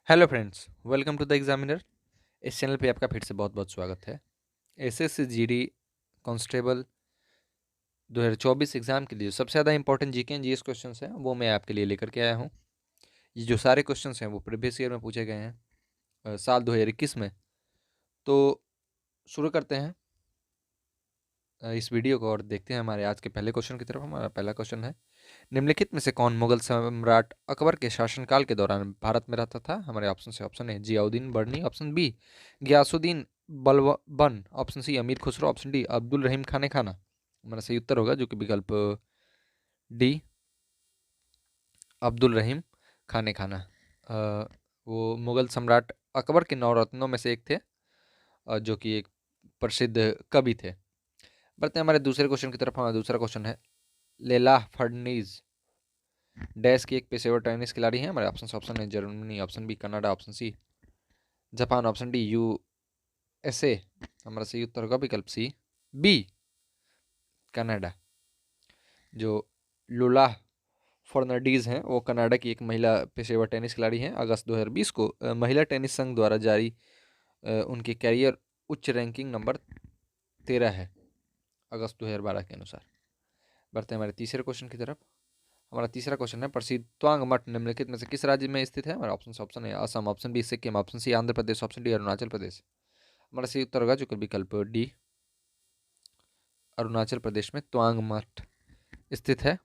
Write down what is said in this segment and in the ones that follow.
Hello friends, welcome to the examiner. इस channel पे आपका फिर से बहुत बहुत स्वागत है। एसएससी जीडी कांस्टेबल 2024 एग्जाम के लिए सबसे ज़्यादा important GK and GS questions हैं, वो मैं आपके लिए लेकर के आया हूँ। ये जो सारे क्वेश्चंस हैं वो प्रीवियस ईयर में पूछे गए हैं, साल 2021 में। तो शुरू करते हैं इस वीडियो को और देखते हैं हमारे आज के पहले क्वेश्चन की तरफ। हमारा पहला क्वेश्चन है, निम्नलिखित में से कौन मुगल सम्राट अकबर के शासनकाल के दौरान भारत में रहता था? हमारे ऑप्शन से option A Ziauddin Barni, option B Ghiyasuddin Balban, option C Amir Khusro, option D Abdul Rahim Khane Khana. हमारा सही उत्तर होगा जो कि विकल्प डी अब्दुल रहीम खाने खाना। वो मुगल सम्राट अकबर के नौ रत्नों में से एक थे, जो कि एक प्रसिद्ध कवि थे। बढ़ते हैं हमारे दूसरे क्वेश्चन की तरफ। हमारा दूसरा क्वेश्चन है, लेला फडनीज डैश की एक पेशेवर टेनिस खिलाड़ी हैं? हमारे ऑप्शन ऑप्शन है Germany, option B Canada, option C Japan, option D USA. हमारा सही उत्तर होगा विकल्प सी बी कनाडा। जो लुला फर्नांडीज हैं वो कनाडा की एक महिला पेशेवर टेनिस खिलाड़ी हैं। अगस्त 2020 को महिला टेनिस संघ द्वारा जारी उनकी कैरियर उच्च रैंकिंग नंबर 13 है, अगस्त 2012 के अनुसार। बढ़ते हैं हमारे तीसरे क्वेश्चन की तरफ। हमारा तीसरा क्वेश्चन है, प्रसिद्ध त्वांग मठ निम्नलिखित में से किस राज्य में स्थित है? हमारा ऑप्शन ऑप्शन है Assam, option B Sikkim, option C Andhra Pradesh, option D Arunachal Pradesh. हमारा सही उत्तर होगा जो कि विकल्प डी अरुणाचल प्रदेश में त्वांग मठ स्थित है,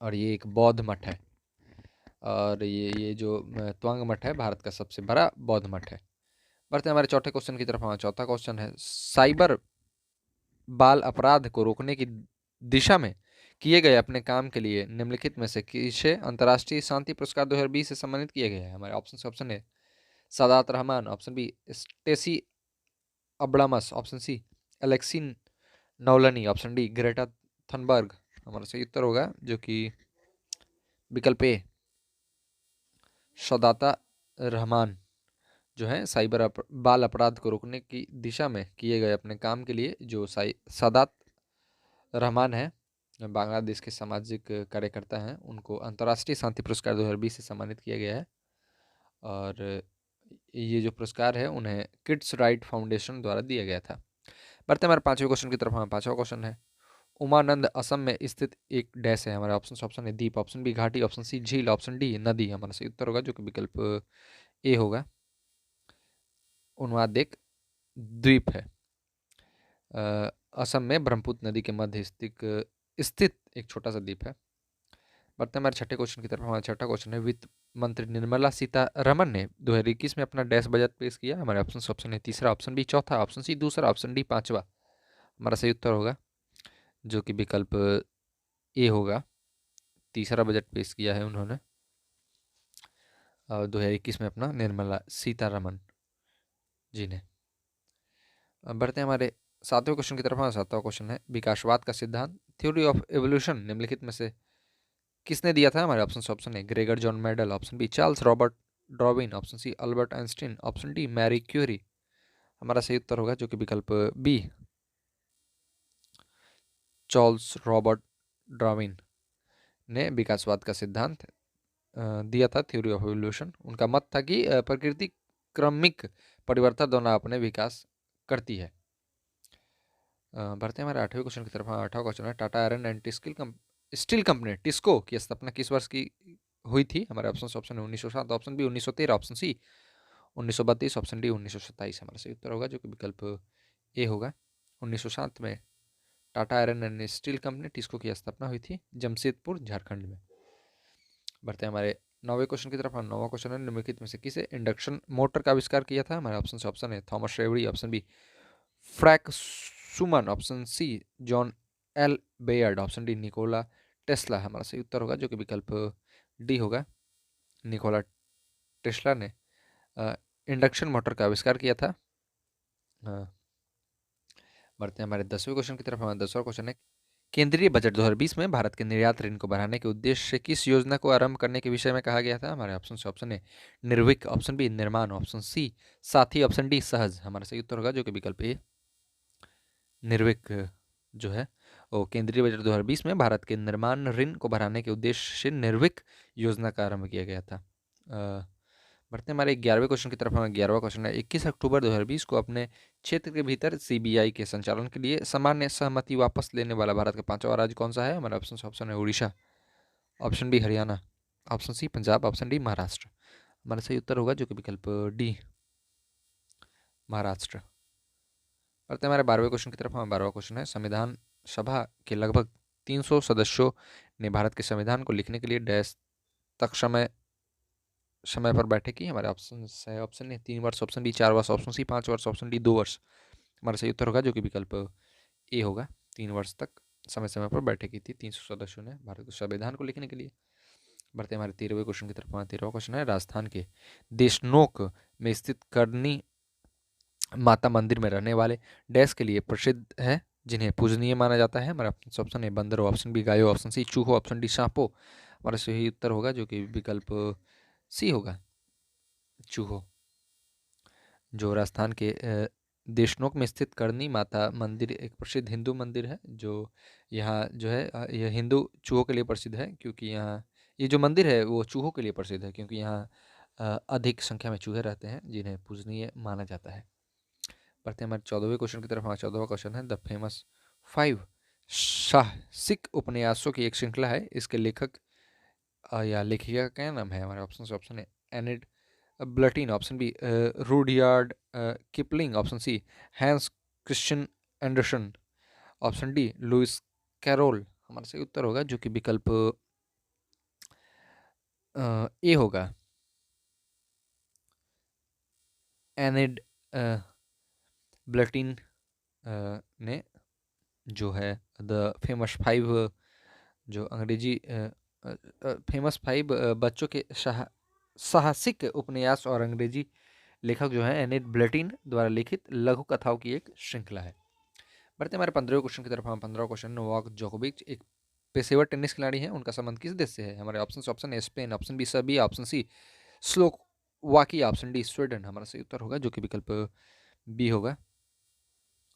और ये एक बौद्ध मठ है। और ये जो त्वांग मठ है भारत का सबसे बड़ा बौद्ध मठ है। बढ़ते हैं हमारे चौथे क्वेश्चन की तरफ। हमारा चौथा क्वेश्चन है, साइबर बाल अपराध को रोकने की दिशा में किए गए अपने काम के लिए निम्नलिखित में से किसे अंतर्राष्ट्रीय शांति पुरस्कार 2020 से सम्मानित किया गया है? हमारे ऑप्शन से ऑप्शन है Sadat Rahman, option B Stacey Abrams, option C Alexei Navalny, option D Greta Thunberg. हमारा सही उत्तर होगा जो कि विकल्प ए सदाता रहमान, जो है बाल अपराध को रोकने की दिशा में किए गए अपने काम के लिए जो सादात रहमान है, बांग्लादेश के सामाजिक कार्यकर्ता हैं, उनको अंतर्राष्ट्रीय शांति पुरस्कार 2020 से सम्मानित किया गया है। और ये जो पुरस्कार है उन्हें किड्स राइट फाउंडेशन द्वारा दिया गया था। बढ़ते हैं हमारे पांचवें क्वेश्चन की तरफ। हमारा पांचवा क्वेश्चन है, उमानंद असम में स्थित एक डैश है? हमारे ऑप्शन है द्वीप, ऑप्शन बी घाटी, ऑप्शन सी झील, ऑप्शन डी नदी। हमारा सही उत्तर होगा जो कि विकल्प ए होगा, उन्माद एक द्वीप है। असम में ब्रह्मपुत्र नदी के मध्य स्थित एक छोटा सा द्वीप है। बढ़ते हैं हमारे छठे क्वेश्चन की तरफ। हमारा छठा क्वेश्चन है, वित्त मंत्री निर्मला सीतारमण ने 2021 में अपना डैश बजट पेश किया? हमारे ऑप्शन है तीसरा, ऑप्शन बी चौथा, ऑप्शन सी दूसरा, ऑप्शन डी पांचवा। हमारा सही उत्तर होगा जो कि विकल्प ए होगा, तीसरा बजट पेश किया है उन्होंने 2021 में अपना, निर्मला सीतारमण जी ने। बढ़ते हैं हमारे सातवें क्वेश्चन की तरफ। हमारा सातवां क्वेश्चन है, विकासवाद का सिद्धांत थ्योरी ऑफ एवोल्यूशन निम्नलिखित में से किसने दिया था? हमारे ऑप्शन है Gregor John Mendel, option B Charles Robert Darwin, option C Albert Einstein, option D Marie Curie. हमारा सही उत्तर होगा जो कि विकल्प बी चार्ल्स रॉबर्ट डार्विन ने विकासवाद का सिद्धांत दिया था, थ्योरी ऑफ एवोल्यूशन। उनका मत था कि प्रकृति क्रमिक परिवर्तन द्वारा अपने विकास करती है। बढ़ते हैं हमारे आठवें क्वेश्चन की तरफ। आठवां क्वेश्चन है, Tata iron and steel company TISCO की स्थापना किस वर्ष की हुई थी? हमारे ऑप्शन है 1907, option B 1913, option C 1932, option D 1927। हमारा सही उत्तर होगा जो कि विकल्प ए होगा, 1907 में Tata iron and steel company TISCO की स्थापना हुई थी जमशेदपुर झारखंड में। बढ़ते हैं हमारे नौवें क्वेश्चन की तरफ। नौवां क्वेश्चन है, निम्नलिखित में से किसे इंडक्शन मोटर का आविष्कार किया था? हमारे ऑप्शन है Thomas Savery, option B Frank सुमन, option C John L Baird, option D Nikola Tesla. हमारा सही उत्तर होगा जो कि विकल्प डी होगा, निकोला टेस्ला ने इंडक्शन मोटर का आविष्कार किया था। बढ़ते हैं हमारे 10वें क्वेश्चन की तरफ। हमारा 10वां क्वेश्चन है, केंद्रीय बजट 2020 में भारत के निर्यात ऋण को बढ़ाने के उद्देश्य से किस योजना को आरंभ करने के विषय में कहा गया था? हमारे ऑप्शन है निर्विक, ऑप्शन बी निर्माण, ऑप्शन सी साथी, ऑप्शन डी सहज। हमारा सही उत्तर होगा जो कि विकल्प ए निर्विक जो है वो केंद्रीय बजट 2020 में भारत के निर्माण ऋण को बढ़ाने के उद्देश्य से निर्विक योजना का आरंभ किया गया था। बढ़ते हैं हमारे 11वें क्वेश्चन की तरफ। हमारा 11वां क्वेश्चन है 21 अक्टूबर 2020 को अपने क्षेत्र के भीतर सीबीआई के संचालन के लिए सामान्य सहमति वापस लेने वाला भारत का 5वां राज्य कौन सा है? हमारा ऑप्शन है Orissa, option B Haryana, option C Punjab, option D Maharashtra. हमारा सही उत्तर होगा जो कि विकल्प डी महाराष्ट्र। बढ़ते हैं हमारे 12वें क्वेश्चन की तरफ। हमारा 12वां क्वेश्चन है संविधान सभा के लगभग 300 सदस्यों ने भारत के संविधान को लिखने के लिए डैश तक समय पर बैठे की? हमारे ऑप्शन है, ऑप्शन ए 3 वर्ष, ऑप्शन बी 4 वर्ष, ऑप्शन सी 5 वर्ष, ऑप्शन डी 2 वर्ष। हमारा सही उत्तर होगा जो कि विकल्प ए होगा, 3 वर्ष तक समय समय पर बैठे की थी 300 सदस्यों ने भारत के संविधान को लिखने के लिए। बढ़ते हमारे 13वें क्वेश्चन की तरफ। हमारा 13वां क्वेश्चन है राजस्थान के देशनोक में स्थित करनी माता मंदिर में रहने वाले डैश के लिए प्रसिद्ध है जिन्हें पूजनीय माना जाता है? हमारा ऑप्शन है बंदरो, ऑप्शन बी गायो, ऑप्शन सी चूहो, ऑप्शन डी सांपो। हमारा सही उत्तर होगा जो कि विकल्प सी होगा, चूहो। जो राजस्थान के देशनोक में स्थित करनी माता मंदिर एक प्रसिद्ध हिंदू मंदिर है, जो यहाँ जो है यह हिंदू चूहों के लिए प्रसिद्ध है, क्योंकि यहाँ ये जो मंदिर है वो चूहों के लिए प्रसिद्ध है, क्योंकि यहाँ अधिक संख्या में चूहे रहते हैं जिन्हें पूजनीय माना जाता है। बढ़ते हैं हमारे 14वें क्वेश्चन की तरफ। हमारा 14वां क्वेश्चन है द फेमस 5 साहसिक उपन्यासों की एक श्रृंखला है, इसके लेखक या लेखिका का क्या नाम है? हमारे ऑप्शन है Enid Blyton, option B Rudyard Kipling, option C Hans Christian Andersen, option D Lewis Carroll. हमारा सही उत्तर होगा जो कि विकल्प ए होगा, एनिड ब्लटीन ने जो है द फेमस 5 जो अंग्रेजी फेमस 5 बच्चों के साहसिक उपन्यास और अंग्रेजी लेखक जो है एनिड ब्लटीन द्वारा लिखित लघु कथाओं की एक श्रृंखला है। बढ़ते हमारे 15वें क्वेश्चन की तरफ। हम 15वां क्वेश्चन, नोवाक जोकोविच एक पेशेवर टेनिस खिलाड़ी हैं, उनका संबंध किस देश से है? हमारे ऑप्शन है Spain, option B Serbia, option C Slovakia, option D Sweden. हमारा सही उत्तर होगा जो कि विकल्प बी होगा,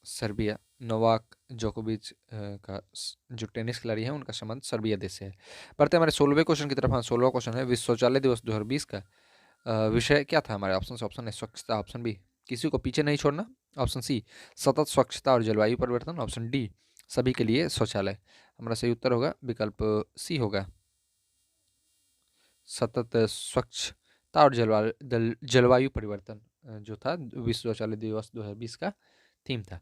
सर्बिया। नोवाक जोकोविच का जो टेनिस खिलाड़ी है उनका संबंध सर्बिया देश से है। बढ़ते हमारे 16वें क्वेश्चन की तरफ। हाँ, 16वां क्वेश्चन है विश्व शौचालय दिवस 2020 का विषय क्या था? हमारे ऑप्शन है स्वच्छता, ऑप्शन बी किसी को पीछे नहीं छोड़ना, ऑप्शन सी सतत स्वच्छता और जलवायु परिवर्तन, ऑप्शन डी सभी के लिए शौचालय। हमारा सही उत्तर होगा विकल्प सी होगा, सतत स्वच्छता और जलवायु परिवर्तन जो था विश्व शौचालय दिवस 2020 का थीम था।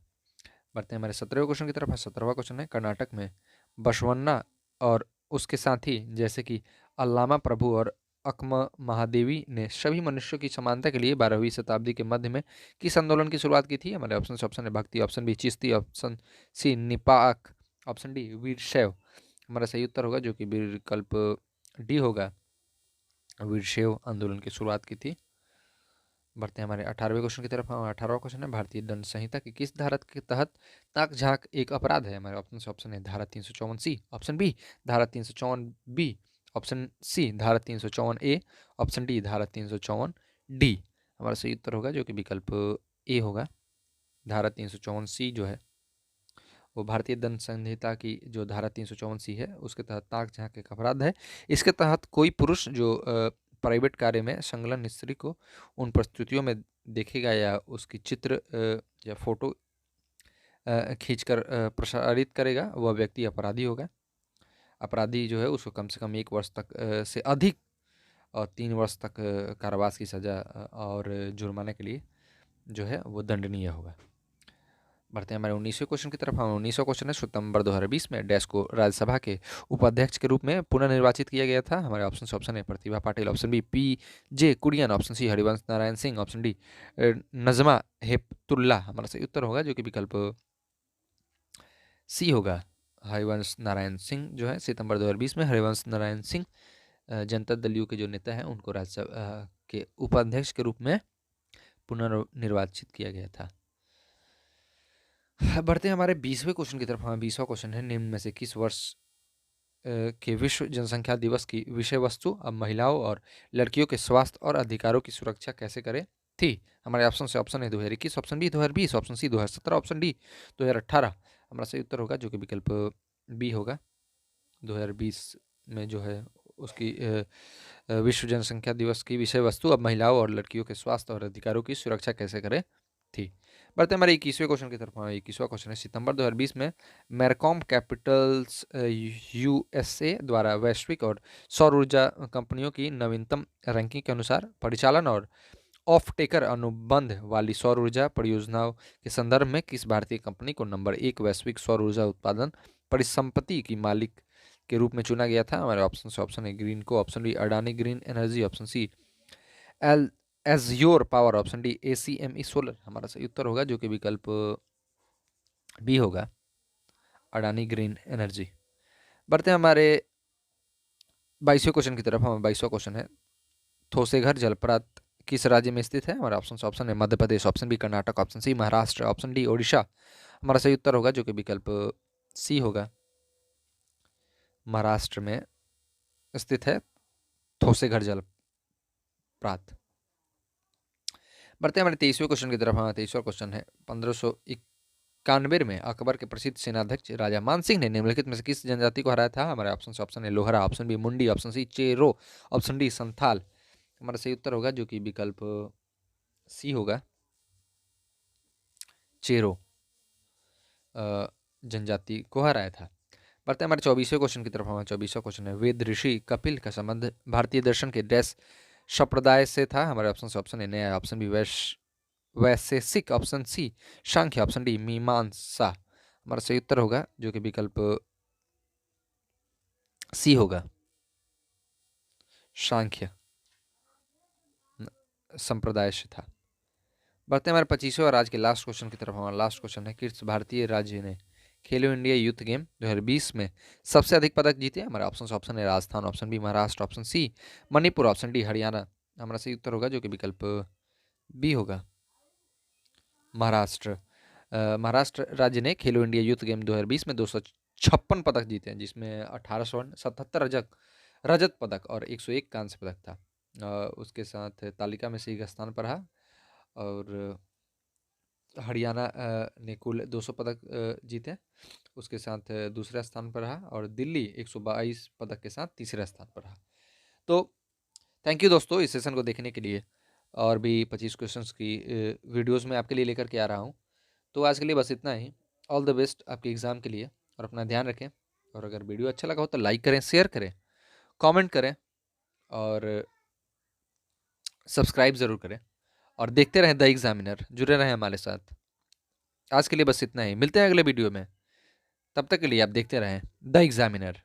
बढ़ते हैं हमारे 17वें क्वेश्चन की तरफ। 17वां क्वेश्चन है कर्नाटक में बसवन्ना और उसके साथी जैसे कि अल्लामा प्रभु और अक्म महादेवी ने सभी मनुष्यों की समानता के लिए 12वीं शताब्दी के मध्य में किस आंदोलन की शुरुआत की थी? हमारे ऑप्शन है Bhakti, option B Chishti, option C निपाक, ऑप्शन डी वीरशैव। हमारा सही उत्तर होगा जो कि विकल्प डी होगा, वीरशैव आंदोलन की शुरुआत की थी। बढ़ते हैं हमारे 18वें क्वेश्चन की तरफ। 18वां क्वेश्चन है भारतीय दंड संहिता की किस धारा के तहत ताक झांक एक अपराध है? हमारे ऑप्शन है धारा 354 सी, ऑप्शन बी धारा 354 बी, ऑप्शन सी धारा 354 ए, ऑप्शन डी धारा 354 डी। हमारा सही उत्तर होगा जो कि विकल्प ए होगा, धारा 354 सी जो है वो भारतीय दंड संहिता की जो धारा 354 सी है उसके तहत ताक झांक एक अपराध है। इसके तहत कोई पुरुष जो प्राइवेट कार्य में संलग्न स्त्री को उन परिस्थितियों में देखेगा या उसकी चित्र या फोटो खींचकर प्रसारित करेगा, वह व्यक्ति अपराधी होगा। अपराधी जो है उसको कम से कम 1 वर्ष तक से अधिक और 3 वर्ष तक कारावास की सज़ा और जुर्माने के लिए जो है वो दंडनीय होगा। बढ़ते हैं हमारे 19वें क्वेश्चन की तरफ। हम 19वां क्वेश्चन है सितंबर 2020 में डैश को राज्यसभा के उपाध्यक्ष के रूप में पुनर्निर्वाचित किया गया था? हमारे ऑप्शन है Pratibha Patil, option B PJ Kurien, option C Harivansh Narayan Singh, option D Najma Heptulla. हमारा सही उत्तर होगा जो कि विकल्प सी होगा, हरिवंश नारायण सिंह जो है सितंबर 2020 में हरिवंश नारायण सिंह जनता दल यू के जो नेता हैं उनको राज्यसभा के उपाध्यक्ष के रूप में पुनर्निर्वाचित किया गया था। बढ़ते हैं हमारे 20वें क्वेश्चन की तरफ। हमारा 20वां क्वेश्चन है निम्न में से किस वर्ष के विश्व जनसंख्या दिवस की विषय वस्तु अब महिलाओं और लड़कियों के स्वास्थ्य और अधिकारों की सुरक्षा कैसे करें थी? हमारे ऑप्शन है 2021, option B 2020, option C 2017, option D 2018। हमारा सही उत्तर होगा जो कि विकल्प बी होगा, 2020 में जो है उसकी विश्व जनसंख्या दिवस की विषय वस्तु अब महिलाओं और लड़कियों के स्वास्थ्य और अधिकारों की सुरक्षा कैसे करें थी। बढ़ते हमारे 21वें क्वेश्चन की तरफ। 21वां क्वेश्चन है, सितंबर 2020 में मैरकॉम कैपिटल्स यूएसए द्वारा वैश्विक और सौर ऊर्जा कंपनियों की नवीनतम रैंकिंग के अनुसार परिचालन और ऑफ टेकर अनुबंध वाली सौर ऊर्जा परियोजनाओं के संदर्भ में किस भारतीय कंपनी को नंबर 1 वैश्विक सौर ऊर्जा उत्पादन परिसंपत्ति की मालिक के रूप में चुना गया था? हमारे ऑप्शन से option A Greenko, option B Adani green energy, option C L Azure power, option D ACME solar. हमारा सही उत्तर होगा जो कि विकल्प बी होगा, अडानी ग्रीन एनर्जी। बढ़ते हैं हमारे 22वें क्वेश्चन की तरफ। हमारा 22वां क्वेश्चन है, थोसेघर जलप्रपात किस राज्य में स्थित है? हमारा ऑप्शन है Madhya Pradesh, option B Karnataka, option C Maharashtra, option D Odisha. हमारा सही उत्तर होगा जो कि विकल्प सी होगा, महाराष्ट्र में स्थित है थोसेघर जलप्रपात। बढ़ते हैं हमारे 23वें क्वेश्चन की तरफ। हाँ, 23वां क्वेश्चन है, 1591 में अकबर के प्रसिद्ध सेनाध्यक्ष राजा मानसिंह ने निम्नलिखित में से किस जनजाति को हराया था? हमारे ऑप्शन से ऑप्शन है Lohra, option B Mundi, option C Chero, option D Santhal. हमारा सही उत्तर होगा जो कि विकल्प सी होगा, चेरो जनजाति को हराया था। बढ़ते हैं हमारे 24वें क्वेश्चन की तरफ। हमारा 24वां क्वेश्चन है, वेद ऋषि कपिल का संबंध भारतीय दर्शन के डैश संप्रदाय से था? हमारे ऑप्शन से ऑप्शन है न्याय, ऑप्शन बी वैशेषिक, ऑप्शन सी सांख्य, ऑप्शन डी मीमांसा। हमारा सही उत्तर होगा जो कि विकल्प सी होगा, सांख्य संप्रदाय से था। बढ़ते हैं हमारे 25वें और आज के लास्ट क्वेश्चन की तरफ। हमारा लास्ट क्वेश्चन है, किस भारतीय राज्य ने खेलो इंडिया यूथ गेम 2020 में सबसे अधिक पदक जीते? हमारे ऑप्शन से ऑप्शन है Rajasthan, option B Maharashtra, option C Manipur, option D Haryana. हमारा सही उत्तर होगा जो कि विकल्प बी होगा, महाराष्ट्र। महाराष्ट्र राज्य ने खेलो इंडिया यूथ गेम 2020 में 256 पदक जीते हैं, जिसमें 18 स्वर्ण, 77 रजत पदक और 101 कांस्य पदक था। उसके साथ तालिका में से एक स्थान पर रहा, और हरियाणा ने कुल 200 पदक जीते, उसके साथ दूसरा स्थान पर रहा, और दिल्ली 122 पदक के साथ तीसरा स्थान पर रहा। तो थैंक यू दोस्तों इस सेशन को देखने के लिए। और भी 25 क्वेश्चंस की वीडियोस में आपके लिए लेकर के आ रहा हूँ। तो आज के लिए बस इतना ही। ऑल द बेस्ट आपके एग्ज़ाम के लिए, और अपना ध्यान रखें। और अगर वीडियो अच्छा लगा हो तो लाइक करें, शेयर करें, कमेंट करें और सब्सक्राइब ज़रूर करें, और देखते रहें द एग्जामिनर, जुड़े रहें हमारे साथ। आज के लिए बस इतना ही, मिलते हैं अगले वीडियो में। तब तक के लिए आप देखते रहें द एग्जामिनर।